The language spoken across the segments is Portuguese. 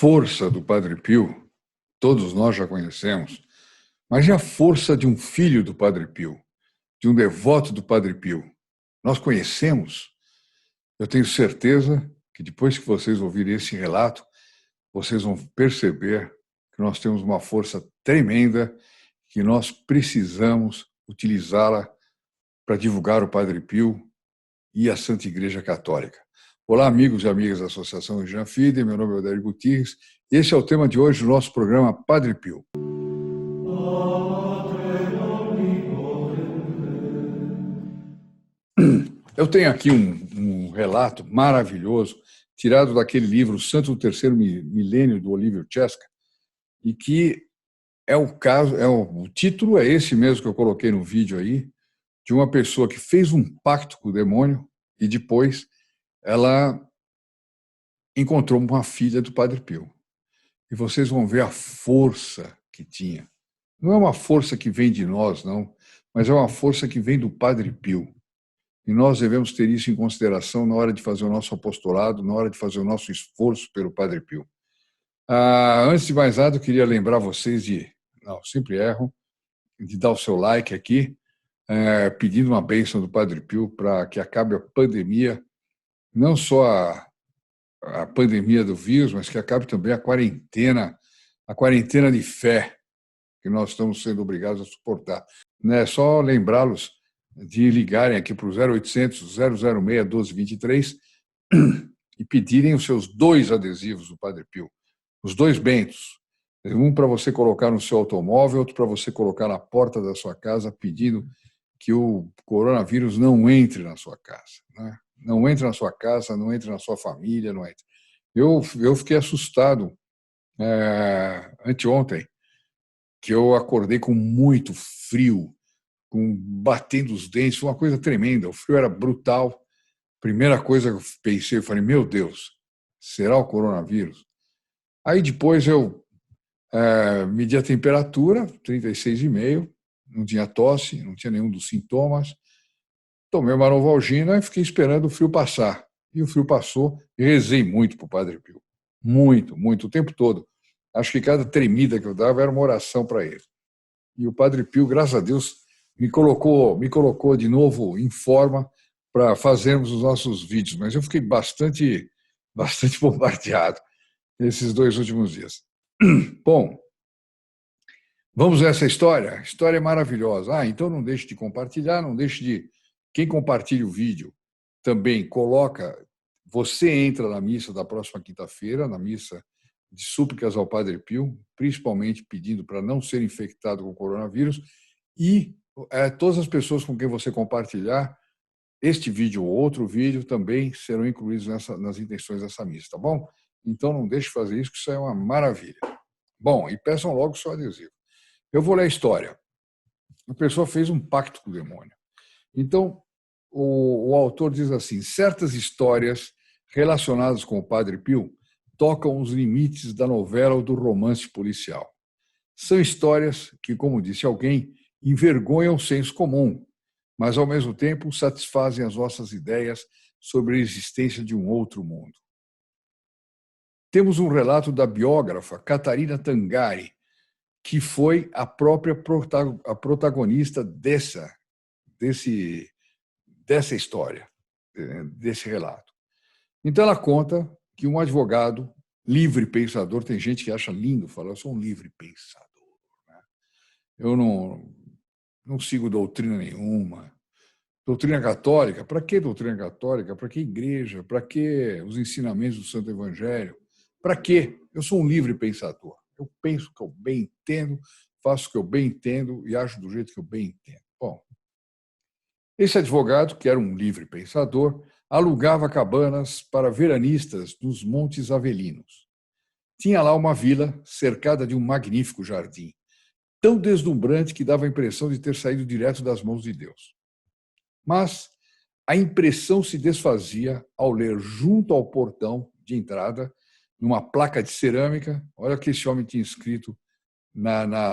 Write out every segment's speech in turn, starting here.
força do Padre Pio, todos nós já conhecemos, mas e a força de um filho do Padre Pio, de um devoto do Padre Pio? Nós conhecemos? Eu tenho certeza que depois que vocês ouvirem esse relato, vocês vão perceber que nós temos uma força tremenda, que nós precisamos utilizá-la para divulgar o Padre Pio e a Santa Igreja Católica. Olá, amigos e amigas da Associação Jean Fide, meu nome é Odélio Gutierrez. Esse é o tema de hoje do nosso programa Padre Pio. Eu tenho aqui um relato maravilhoso, tirado daquele livro Santo do Terceiro Milênio, do Olívio Chesca, e que é o caso, o título é esse mesmo que eu coloquei no vídeo aí, de uma pessoa que fez um pacto com o demônio e depois ela encontrou uma filha do Padre Pio. E vocês vão ver a força que tinha. Não é uma força que vem de nós, não, mas é uma força que vem do Padre Pio. E nós devemos ter isso em consideração na hora de fazer o nosso apostolado, na hora de fazer o nosso esforço pelo Padre Pio. Antes de mais nada, eu queria lembrar vocês sempre erro, de dar o seu like aqui, pedindo uma bênção do Padre Pio para que acabe a pandemia, não só a pandemia do vírus, mas que acabe também a quarentena de fé que nós estamos sendo obrigados a suportar. É só lembrá-los de ligarem aqui para o 0800 006 1223 e pedirem os seus 2 adesivos do Padre Pio, os 2 bentos. Um para você colocar no seu automóvel, outro para você colocar na porta da sua casa, pedindo que o coronavírus não entre na sua casa. Né? Não entre na sua casa, não entre na sua família, não entre. Eu fiquei assustado anteontem, que eu acordei com muito frio, batendo os dentes, foi uma coisa tremenda. O frio era brutal. Primeira coisa que eu pensei, eu falei, meu Deus, será o coronavírus? Aí depois eu medi a temperatura, 36,5, não tinha tosse, não tinha nenhum dos sintomas. Tomei uma Novalgina e fiquei esperando o frio passar. E o frio passou e rezei muito para o Padre Pio. Muito, muito, o tempo todo. Acho que cada tremida que eu dava era uma oração para ele. E o Padre Pio, graças a Deus, me colocou de novo em forma para fazermos os nossos vídeos. Mas eu fiquei bastante bombardeado nesses 2 últimos dias. Bom, vamos a essa história. A história é maravilhosa. Então não deixe de compartilhar, não deixe de... Quem compartilha o vídeo também coloca... Você entra na missa da próxima quinta-feira, na missa de súplicas ao Padre Pio, principalmente pedindo para não ser infectado com o coronavírus, e todas as pessoas com quem você compartilhar este vídeo ou outro vídeo também serão incluídos nas intenções dessa missa, tá bom? Então não deixe de fazer isso, que isso é uma maravilha. Bom, e peçam logo o seu adesivo. Eu vou ler a história. A pessoa fez um pacto com o demônio. Então, o autor diz assim, certas histórias relacionadas com o Padre Pio tocam os limites da novela ou do romance policial. São histórias que, como disse alguém, envergonham o senso comum, mas, ao mesmo tempo, satisfazem as nossas ideias sobre a existência de um outro mundo. Temos um relato da biógrafa Catarina Tangari, que foi a própria protagonista dessa história, desse relato. Então, ela conta que um advogado livre pensador, tem gente que acha lindo falar, eu sou um livre pensador. Né? Eu não sigo doutrina nenhuma. Doutrina católica? Para que doutrina católica? Para que igreja? Para que os ensinamentos do Santo Evangelho? Para quê? Eu sou um livre pensador. Eu penso o que eu bem entendo, faço o que eu bem entendo e acho do jeito que eu bem entendo. Bom, esse advogado, que era um livre pensador, alugava cabanas para veranistas nos Montes Avelinos. Tinha lá uma vila cercada de um magnífico jardim, tão deslumbrante que dava a impressão de ter saído direto das mãos de Deus. Mas a impressão se desfazia ao ler junto ao portão de entrada, numa placa de cerâmica, olha o que esse homem tinha escrito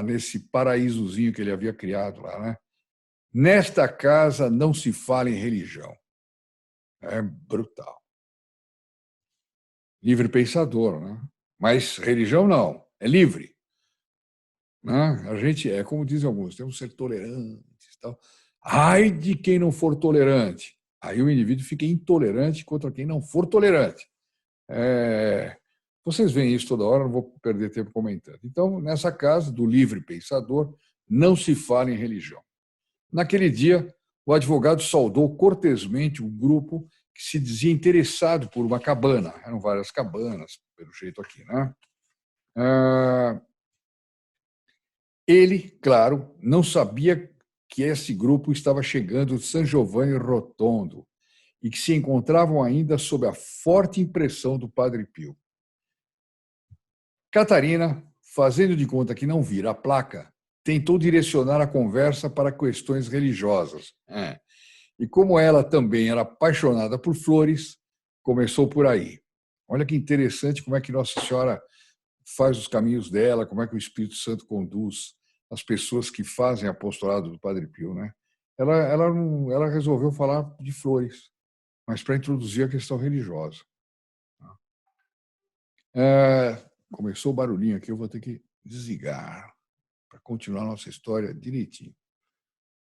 nesse paraísozinho que ele havia criado lá, né? Nesta casa não se fala em religião. É brutal. Livre pensador, né? Mas religião não, é livre. Né? A gente é, como dizem alguns, temos que ser tolerantes. Tal. Ai de quem não for tolerante. Aí o indivíduo fica intolerante contra quem não for tolerante. Vocês veem isso toda hora, não vou perder tempo comentando. Então, nessa casa do livre pensador, não se fala em religião. Naquele dia, o advogado saudou cortesmente um grupo que se dizia interessado por uma cabana. Eram várias cabanas, pelo jeito aqui, né? Ele, claro, não sabia que esse grupo estava chegando de San Giovanni Rotondo e que se encontravam ainda sob a forte impressão do Padre Pio. Catarina, fazendo de conta que não vira a placa, tentou direcionar a conversa para questões religiosas. E como ela também era apaixonada por flores, começou por aí. Olha que interessante como é que Nossa Senhora faz os caminhos dela, como é que o Espírito Santo conduz as pessoas que fazem apostolado do Padre Pio, né? Ela resolveu falar de flores, mas para introduzir a questão religiosa. Começou o barulhinho aqui, eu vou ter que desligar para continuar a nossa história direitinho,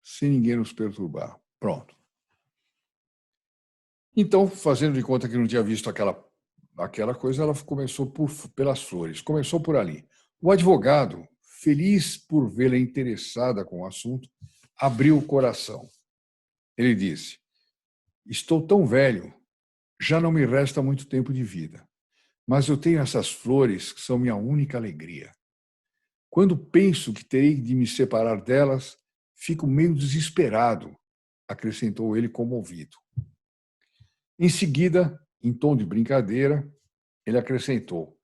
sem ninguém nos perturbar. Pronto. Então, fazendo de conta que não tinha visto aquela coisa, ela começou pelas flores, começou por ali. O advogado, feliz por vê-la interessada com o assunto, abriu o coração. Ele disse: estou tão velho, já não me resta muito tempo de vida, mas eu tenho essas flores que são minha única alegria. Quando penso que terei de me separar delas, fico meio desesperado, acrescentou ele comovido. Em seguida, em tom de brincadeira, ele acrescentou: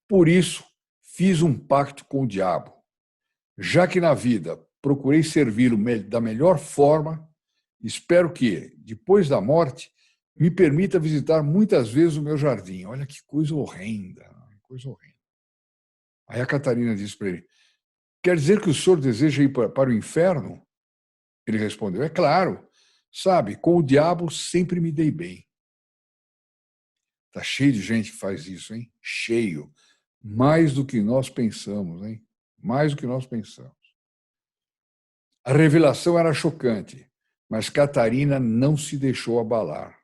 por isso, fiz um pacto com o diabo. Já que na vida procurei servi-lo da melhor forma, espero que, depois da morte, me permita visitar muitas vezes o meu jardim. Olha que coisa horrenda, coisa horrenda. Aí a Catarina disse para ele: quer dizer que o senhor deseja ir para o inferno? Ele respondeu: é claro. Sabe, com o diabo sempre me dei bem. Está cheio de gente que faz isso, hein? Cheio. Mais do que nós pensamos, hein? Mais do que nós pensamos. A revelação era chocante, mas Catarina não se deixou abalar.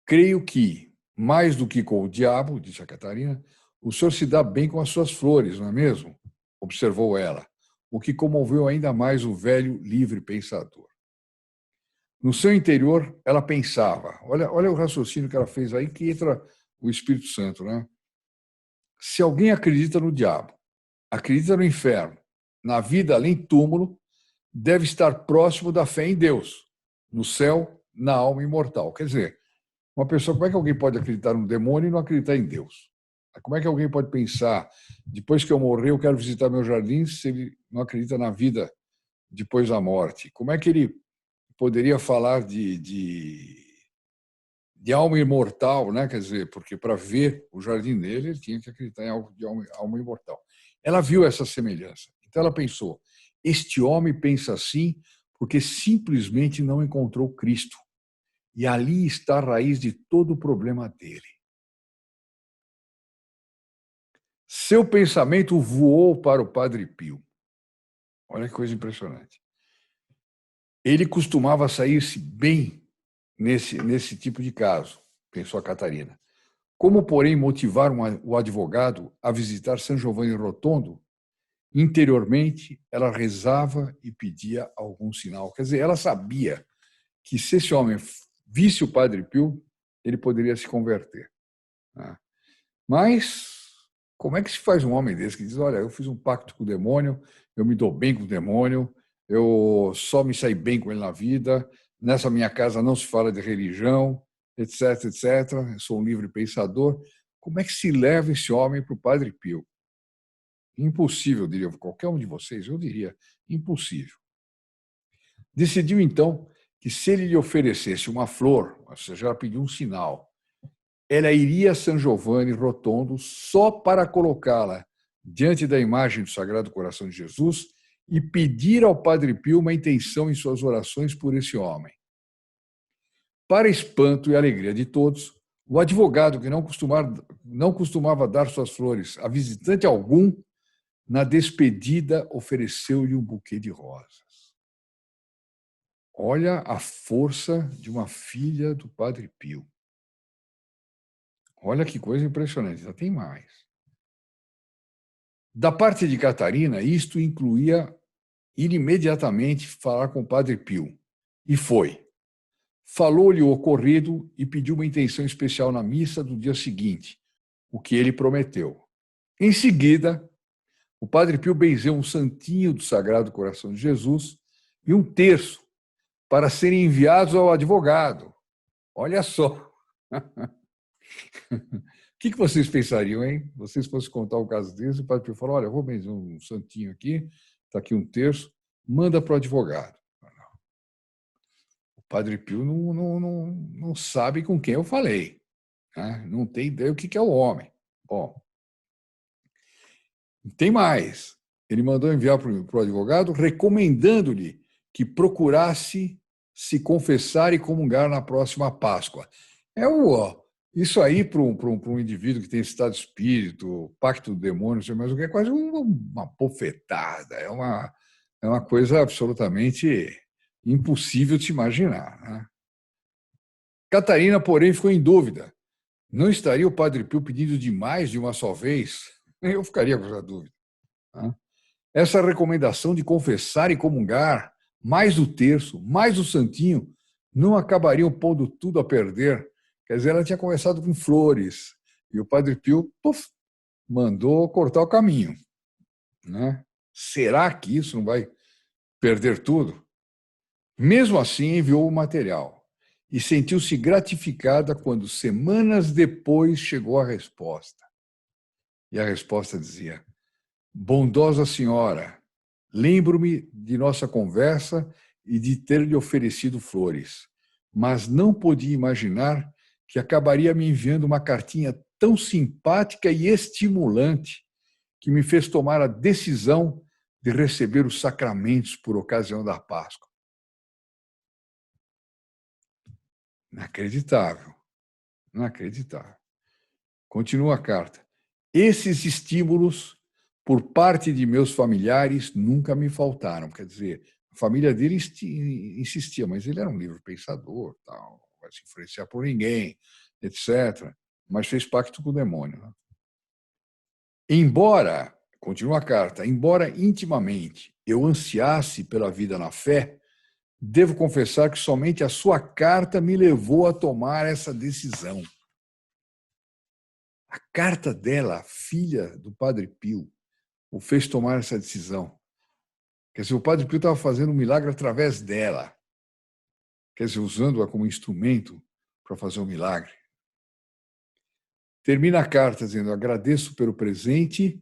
Creio que, mais do que com o diabo, disse a Catarina, o senhor se dá bem com as suas flores, não é mesmo? Observou ela, o que comoveu ainda mais o velho livre pensador. No seu interior, ela pensava, olha o raciocínio que ela fez aí, que entra o Espírito Santo, né? Se alguém acredita no diabo, acredita no inferno, na vida além túmulo, deve estar próximo da fé em Deus, no céu, na alma imortal. Quer dizer, uma pessoa, como é que alguém pode acreditar no demônio e não acreditar em Deus? Como é que alguém pode pensar, depois que eu morrer, eu quero visitar meu jardim, se ele não acredita na vida depois da morte? Como é que ele poderia falar de alma imortal, né? Quer dizer, porque para ver o jardim dele, ele tinha que acreditar em algo de alma imortal. Ela viu essa semelhança. Então ela pensou: este homem pensa assim porque simplesmente não encontrou Cristo. E ali está a raiz de todo o problema dele. Seu pensamento voou para o Padre Pio. Olha que coisa impressionante. Ele costumava sair-se bem nesse tipo de caso, pensou a Catarina. Como, porém, motivar o advogado a visitar São Giovanni Rotondo? Interiormente, ela rezava e pedia algum sinal. Quer dizer, ela sabia que se esse homem visse o Padre Pio, ele poderia se converter. Mas como é que se faz um homem desse que diz: olha, eu fiz um pacto com o demônio, eu me dou bem com o demônio, eu só me saí bem com ele na vida, nessa minha casa não se fala de religião, etc, etc, eu sou um livre pensador. Como é que se leva esse homem para o Padre Pio? Impossível, diria qualquer um de vocês, eu diria, impossível. Decidiu, então, que se ele lhe oferecesse uma flor, ou seja, ela pediu um sinal, ela iria a San Giovanni Rotondo só para colocá-la diante da imagem do Sagrado Coração de Jesus e pedir ao Padre Pio uma intenção em suas orações por esse homem. Para espanto e alegria de todos, O advogado que não costumava dar suas flores a visitante algum, na despedida ofereceu-lhe um buquê de rosas. Olha a força de uma filha do Padre Pio. Olha que coisa impressionante, já tem mais. Da parte de Catarina, isto incluía ir imediatamente falar com o Padre Pio. E foi. Falou-lhe o ocorrido e pediu uma intenção especial na missa do dia seguinte, o que ele prometeu. Em seguida, o Padre Pio benzeu um santinho do Sagrado Coração de Jesus e um terço para serem enviados ao advogado. Olha só. O que vocês pensariam, hein? Vocês fossem contar um caso desse, o Padre Pio falou, olha, eu vou benzer um santinho aqui, está aqui um terço, manda para o advogado. O Padre Pio não sabe com quem eu falei, né? Não tem ideia o que é o homem. Bom, tem mais. Ele mandou enviar para o advogado, recomendando-lhe que procurasse se confessar e comungar na próxima Páscoa. Isso aí, para um indivíduo que tem estado de espírito, pacto do demônio, não sei mais o que, é quase uma bofetada, é uma coisa absolutamente impossível de se imaginar, né? Catarina, porém, ficou em dúvida. Não estaria o Padre Pio pedindo demais de uma só vez? Eu ficaria com essa dúvida, né? Essa recomendação de confessar e comungar, mais o terço, mais o santinho, não acabariam pondo tudo a perder. Quer dizer, ela tinha começado com flores e o Padre Pio mandou cortar o caminho, né? Será que isso não vai perder tudo? Mesmo assim, enviou o material e sentiu-se gratificada quando, semanas depois, chegou a resposta. E a resposta dizia: bondosa senhora, lembro-me de nossa conversa e de ter lhe oferecido flores, mas não podia imaginar que acabaria me enviando uma cartinha tão simpática e estimulante que me fez tomar a decisão de receber os sacramentos por ocasião da Páscoa. Inacreditável, inacreditável. Continua a carta. Esses estímulos, por parte de meus familiares, nunca me faltaram. Quer dizer, a família dele insistia, mas ele era um livre pensador, tal, não vai se influenciar por ninguém, etc. Mas fez pacto com o demônio, né? Embora, continua a carta, embora intimamente eu ansiasse pela vida na fé, devo confessar que somente a sua carta me levou a tomar essa decisão. A carta dela, filha do Padre Pio, o fez tomar essa decisão. Quer dizer, o Padre Pio estava fazendo um milagre através dela. Quer dizer, usando-a como instrumento para fazer um milagre. Termina a carta dizendo: agradeço pelo presente,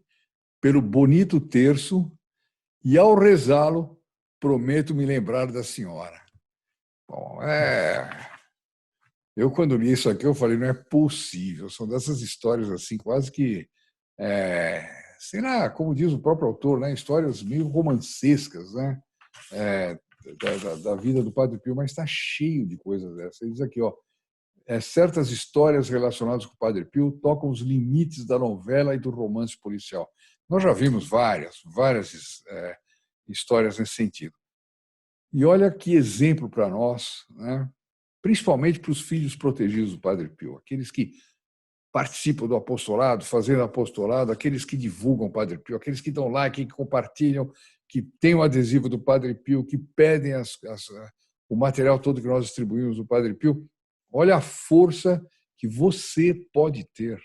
pelo bonito terço, e ao rezá-lo, prometo me lembrar da senhora. Bom, eu, quando li isso aqui, eu falei, não é possível. São dessas histórias assim, quase que, sei lá, como diz o próprio autor, né? Histórias meio romancescas, né? Da vida do Padre Pio, mas está cheio de coisas dessas. Ele diz aqui, ó, certas histórias relacionadas com o Padre Pio tocam os limites da novela e do romance policial. Nós já vimos várias histórias nesse sentido. E olha que exemplo para nós, né? Principalmente para os filhos protegidos do Padre Pio, aqueles que participam do apostolado, fazendo apostolado, aqueles que divulgam o Padre Pio, aqueles que dão like, que compartilham, que têm o adesivo do Padre Pio, que pedem o material todo que nós distribuímos do Padre Pio. Olha a força que você pode ter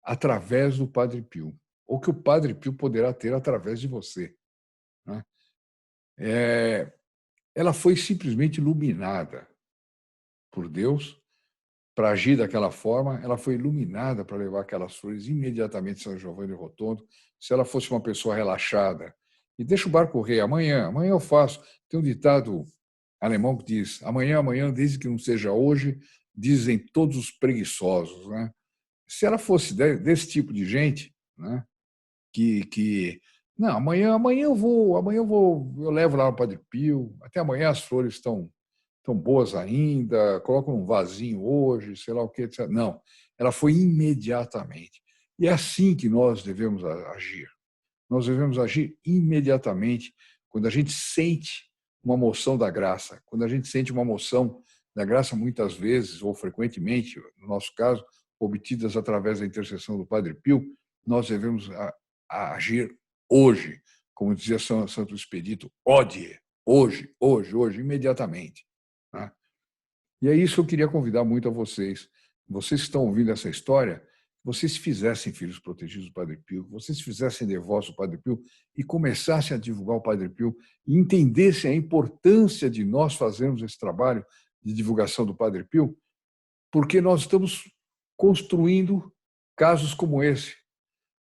através do Padre Pio, ou que o Padre Pio poderá ter através de você, né? Ela foi simplesmente iluminada por Deus para agir daquela forma. Ela foi iluminada para levar aquelas flores imediatamente a São Giovanni Rotondo. Se ela fosse uma pessoa relaxada e deixa o barco correr, amanhã eu faço. Tem um ditado alemão que diz: amanhã, desde que não seja hoje, dizem todos os preguiçosos, né? Se ela fosse desse tipo de gente, né, que não, amanhã eu levo lá o Padre Pio, até amanhã as flores estão estão boas ainda, colocam num vasinho hoje, sei lá o que, etc. Não, ela foi imediatamente. E é assim que nós devemos agir. Nós devemos agir imediatamente quando a gente sente uma moção da graça. Quando a gente sente uma moção da graça, muitas vezes, ou frequentemente, no nosso caso, obtidas através da intercessão do Padre Pio, nós devemos agir hoje, como dizia Santo Expedito, odie, hoje, hoje, hoje, imediatamente. Né? E é isso que eu queria convidar muito a vocês. Vocês que estão ouvindo essa história, vocês se fizessem filhos protegidos do Padre Pio, vocês se fizessem devotos do Padre Pio e começassem a divulgar o Padre Pio e entendessem a importância de nós fazermos esse trabalho de divulgação do Padre Pio, porque nós estamos construindo casos como esse.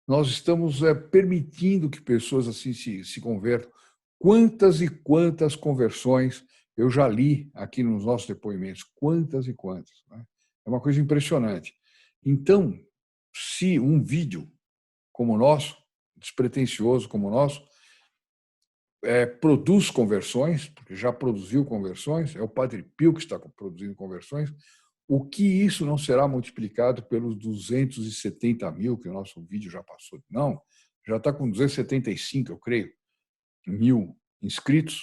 Nós estamos permitindo que pessoas assim se convertam. Quantas e quantas conversões eu já li aqui nos nossos depoimentos, quantas e quantas. Né? É uma coisa impressionante. Então, se um vídeo como o nosso, despretensioso como o nosso, produz conversões, porque já produziu conversões, é o Padre Pio que está produzindo conversões, o que isso não será multiplicado pelos 270 mil que o nosso vídeo já passou? Não, já está com 275, eu creio, mil inscritos.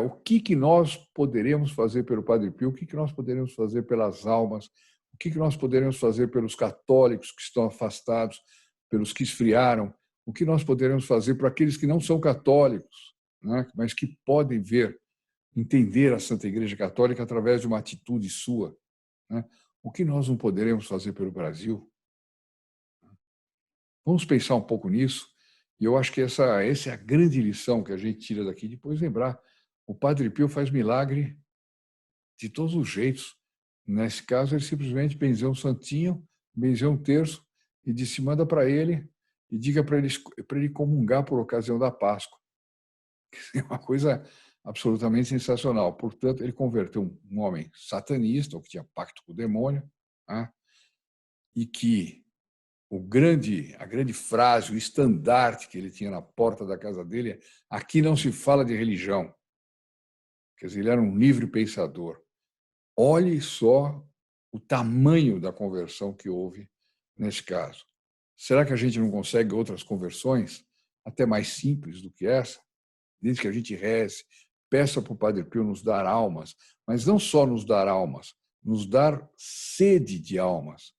O que nós poderemos fazer pelo Padre Pio? O que nós poderemos fazer pelas almas? O que nós poderemos fazer pelos católicos que estão afastados, pelos que esfriaram? O que nós poderemos fazer para aqueles que não são católicos, né? Mas que podem entender a Santa Igreja Católica através de uma atitude sua? Né? O que nós não poderemos fazer pelo Brasil? Vamos pensar um pouco nisso. E eu acho que essa é a grande lição que a gente tira daqui. Depois lembrar, o Padre Pio faz milagre de todos os jeitos. Nesse caso, ele simplesmente benzeu um santinho, benzeu um terço e disse, manda para ele e diga para ele comungar por ocasião da Páscoa. É uma coisa absolutamente sensacional. Portanto, ele converteu um homem satanista, ou que tinha pacto com o demônio, né? E que a grande frase, o estandarte que ele tinha na porta da casa dele é: aqui não se fala de religião. Quer dizer, ele era um livre pensador. Olhe só o tamanho da conversão que houve nesse caso. Será que a gente não consegue outras conversões, até mais simples do que essa? Desde que a gente reze, peça para o Padre Pio nos dar almas, mas não só nos dar almas, nos dar sede de almas,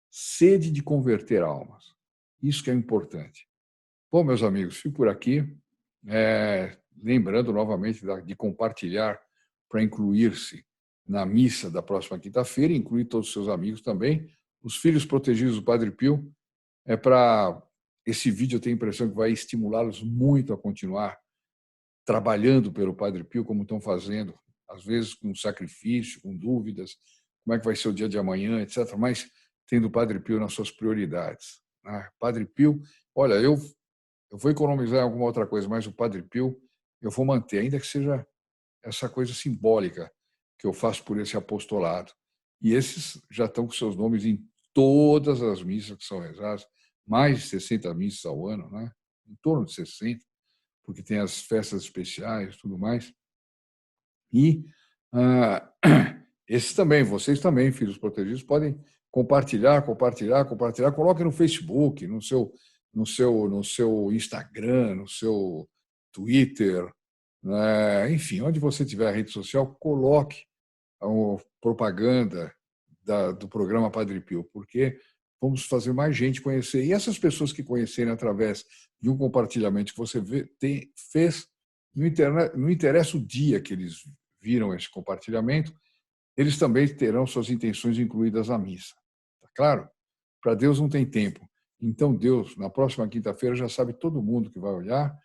sede de converter almas. Isso que é importante. Bom, meus amigos, fico por aqui. Lembrando novamente de compartilhar para incluir-se na missa da próxima quinta-feira, incluir todos os seus amigos também. Os filhos protegidos do Padre Pio, esse vídeo eu tenho a impressão que vai estimulá-los muito a continuar trabalhando pelo Padre Pio, como estão fazendo, às vezes com sacrifício, com dúvidas, como é que vai ser o dia de amanhã, etc., mas tendo o Padre Pio nas suas prioridades. Né? Padre Pio, olha, eu vou economizar em alguma outra coisa, mas o Padre Pio eu vou manter, ainda que seja essa coisa simbólica que eu faço por esse apostolado. E esses já estão com seus nomes em todas as missas que são rezadas, mais de 60 missas ao ano, né? Em torno de 60, porque tem as festas especiais e tudo mais. E esses também, vocês também, filhos protegidos, podem compartilhar. Coloquem no Facebook, no seu Instagram, no seu Twitter, né? Enfim, onde você tiver a rede social, coloque a propaganda do programa Padre Pio, porque vamos fazer mais gente conhecer. E essas pessoas que conhecerem através de um compartilhamento que você fez, não interessa o dia que eles viram esse compartilhamento, eles também terão suas intenções incluídas na missa. Tá claro? Para Deus não tem tempo. Então Deus, na próxima quinta-feira, já sabe todo mundo que vai olhar,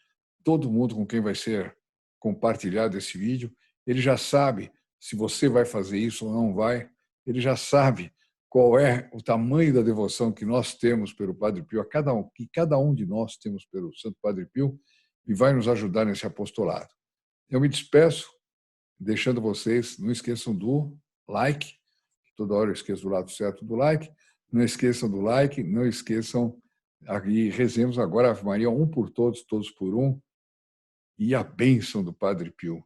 todo mundo com quem vai ser compartilhado esse vídeo. Ele já sabe se você vai fazer isso ou não vai. Ele já sabe qual é o tamanho da devoção que nós temos pelo Padre Pio, que cada um de nós temos pelo Santo Padre Pio, e vai nos ajudar nesse apostolado. Eu me despeço, deixando vocês, não esqueçam do like, toda hora eu esqueço do lado certo do like, não esqueçam do like, não esqueçam, e rezemos agora a Ave Maria, um por todos, todos por um, e a bênção do Padre Pio.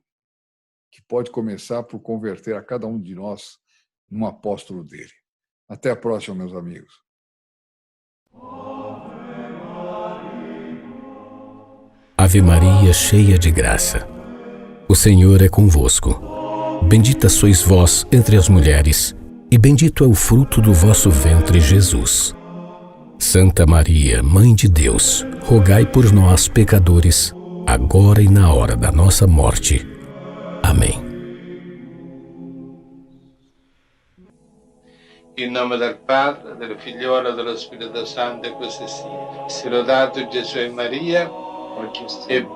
que pode começar por converter a cada um de nós num apóstolo dele. Até a próxima, meus amigos. Ave Maria, cheia de graça, o Senhor é convosco. Bendita sois vós entre as mulheres, e bendito é o fruto do vosso ventre, Jesus. Santa Maria, Mãe de Deus, rogai por nós, pecadores, agora e na hora da nossa morte. Amém. In nome del Padre, del Figliolo e dello Spirito Santo, e così sia. Sia lodato Gesù e Maria, e